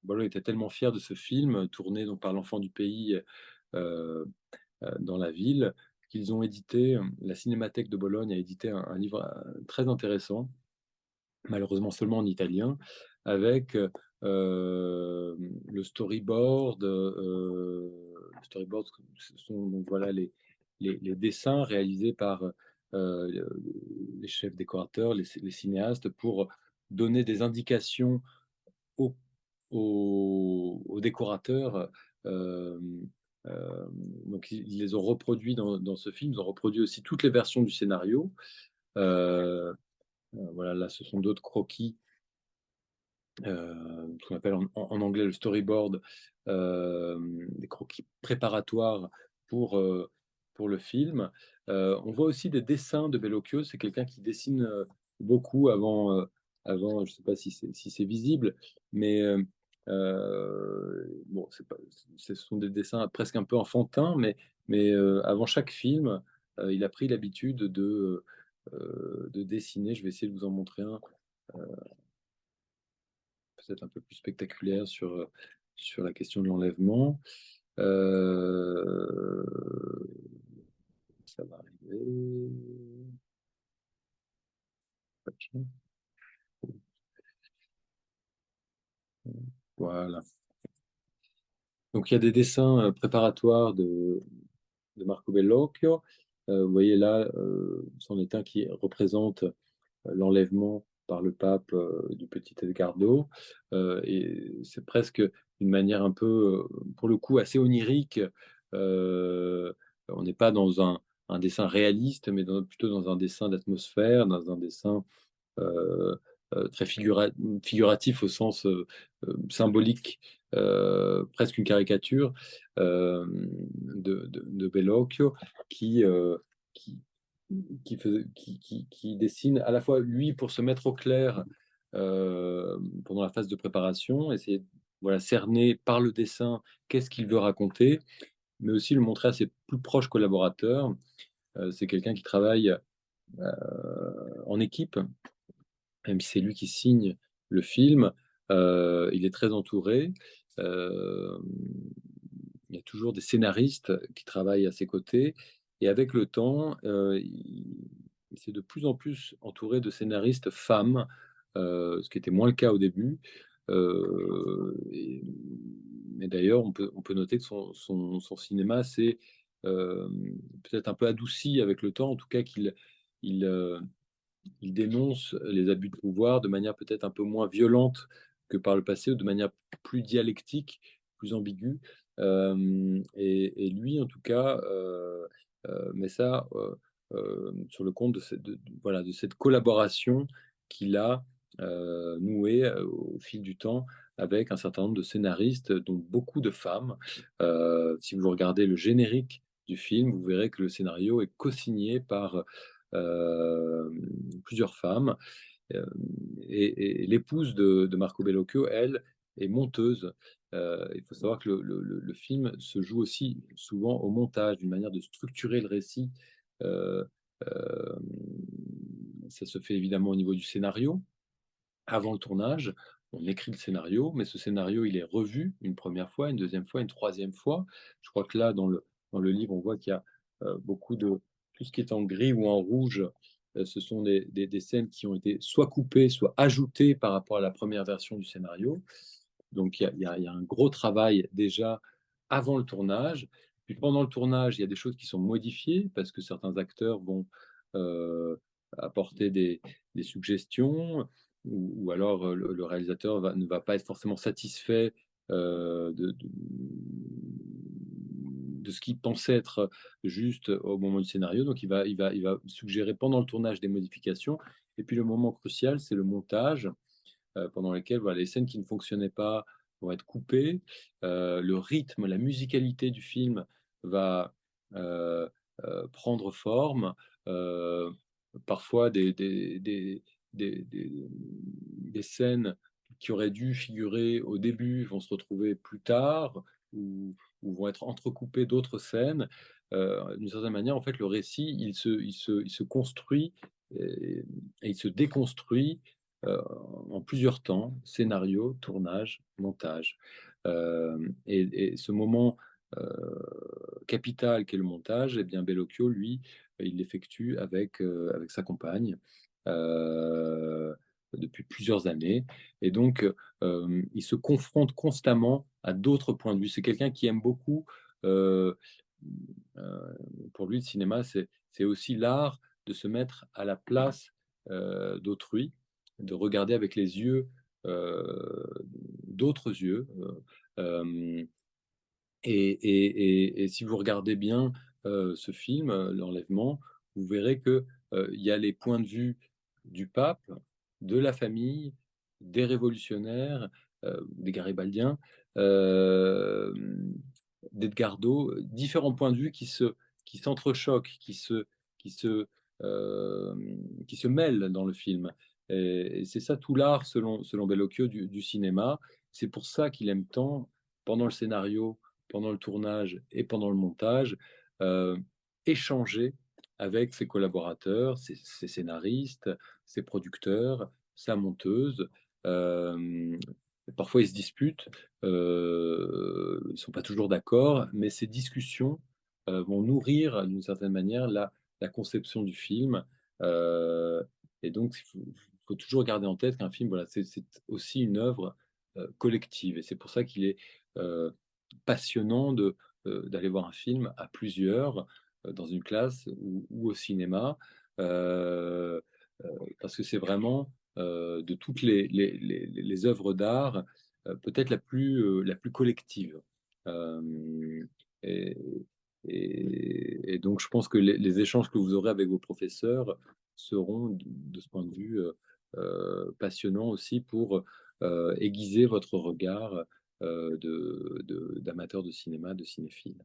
Boileau était tellement fier de ce film, tourné donc par l'enfant du pays, heu dans la ville, qu'ils ont édité, la Cinémathèque de Bologne a édité un livre, très intéressant, malheureusement seulement en italien, avec, le storyboard, le storyboard, ce sont donc voilà les dessins réalisés par, les chefs décorateurs, les cinéastes pour donner des indications aux aux décorateurs, donc ils les ont reproduits dans ce film. Ils ont reproduit aussi toutes les versions du scénario. Voilà, là, ce sont d'autres croquis, ce qu'on appelle en anglais le storyboard, des croquis préparatoires pour, heu, pour le film. On voit aussi des dessins de Bellocchio. C'est quelqu'un qui dessine, beaucoup avant, je ne sais pas si c'est visible, mais, bon, c'est pas ce sont des dessins presque un peu enfantins, mais avant chaque film, il a pris l'habitude de dessiner. Je vais essayer de vous en montrer un, peut-être un peu plus spectaculaire sur la question de l'enlèvement. Heu, Ça va arriver. Voilà. Donc il y a des dessins, préparatoires de Marco Bellocchio. Vous voyez là, c'en est un qui représente l'enlèvement par le pape, du petit Edgardo, et c'est presque une manière un peu, pour le coup assez onirique. On n'est pas dans un dessin réaliste, mais plutôt dans un dessin d'atmosphère, dans un dessin, heu très figuratif au sens, symbolique, presque une caricature, de Bellocchio qui, qui qui dessine à la fois lui pour se mettre au clair, pendant la phase de préparation, essayer de, voilà, cerner par le dessin qu'est-ce qu'il veut raconter, mais aussi le montrer à ses plus proches collaborateurs. C'est quelqu'un qui travaille, en équipe, même si c'est lui qui signe le film. Il est très entouré. Hem, il y a toujours des scénaristes qui travaillent à ses côtés, et avec le temps, il s'est de plus en plus entouré de scénaristes femmes, ce qui était moins le cas au début. Et mais d'ailleurs, on peut noter que son cinéma s'est, peut-être un peu adouci avec le temps, en tout cas il, il dénonce les abus de pouvoir de manière peut-être un peu moins violente que par le passé, ou de manière plus dialectique, plus ambiguë. Et lui, en tout cas, met ça, sur le compte voilà, de cette collaboration qu'il a, nouée, au fil du temps avec un certain nombre de scénaristes, dont beaucoup de femmes. Si vous regardez le générique du film, vous verrez que le scénario est co-signé par, plusieurs femmes. Hem et l'épouse de Marco Bellocchio, elle, est monteuse. Il faut savoir que le film se joue aussi souvent au montage, d'une manière de structurer le récit. Heu, hem, Ça se fait évidemment au niveau du scénario. Avant le tournage, on écrit le scénario, mais ce scénario, il est revu une première fois, une deuxième fois, une troisième fois. Je crois que là, dans le livre, on voit qu'il y a, beaucoup de tout ce qui est en gris ou en rouge, ce sont des scènes qui ont été soit coupées, soit ajoutées par rapport à la première version du scénario. Donc il y a un gros travail déjà avant le tournage. Puis pendant le tournage, il y a des choses qui sont modifiées parce que certains acteurs vont, heu, apporter des suggestions, ou alors, le réalisateur ne va pas être forcément satisfait, de ce qu'il pensait être juste au moment du scénario. Donc il va suggérer pendant le tournage des modifications, et puis le moment crucial, c'est le montage, pendant lesquelles, voilà, les scènes qui ne fonctionnaient pas vont être coupées. Le rythme, la musicalité du film va, heu prendre forme. Heu, Parfois des scènes qui auraient dû figurer au début vont se retrouver plus tard, ou vont être entrecoupées d'autres scènes. D'une certaine manière, en fait, le récit, il se construit et il se déconstruit, en plusieurs temps, scénario, tournage, montage. Et ce moment, capital qu'est le montage, eh bien Bellocchio, lui, il l'effectue avec sa compagne, heu, depuis plusieurs années et donc il se confronte constamment à d'autres points de vue. C'est quelqu'un qui aime beaucoup, heu, pour lui, le cinéma, c'est aussi l'art de se mettre à la place, d'autrui, de regarder avec les yeux, d'autres yeux, hem et si vous regardez bien, ce film, L'Enlèvement, vous verrez que, il y a les points de vue du pape, de la famille, des révolutionnaires, des garibaldiens, hem, d'Edgardo, différents points de vue qui s'entrechoquent, qui se mêlent dans le film et c'est ça tout l'art selon Bellocchio du cinéma. C'est pour ça qu'il aime tant, pendant le scénario, pendant le tournage et pendant le montage, heu, échanger avec ses collaborateurs, ses scénaristes, ses producteurs, sa monteuse. Hem, Parfois ils se disputent, ils ne sont pas toujours d'accord, mais ces discussions, vont nourrir d'une certaine manière la conception du film, heu et donc il faut toujours garder en tête qu'un film, voilà, c'est aussi une œuvre, collective et c'est pour ça qu'il est, heu passionnant d'aller voir un film à plusieurs, dans une classe ou au cinéma, heu parce que c'est vraiment, de toutes les œuvres d'art, peut-être la plus collective. Hem et et donc je pense que les échanges que vous aurez avec vos professeurs seront de ce point de vue, passionnants aussi pour, aiguiser votre regard, d'amateurs de cinéma, de cinéphiles.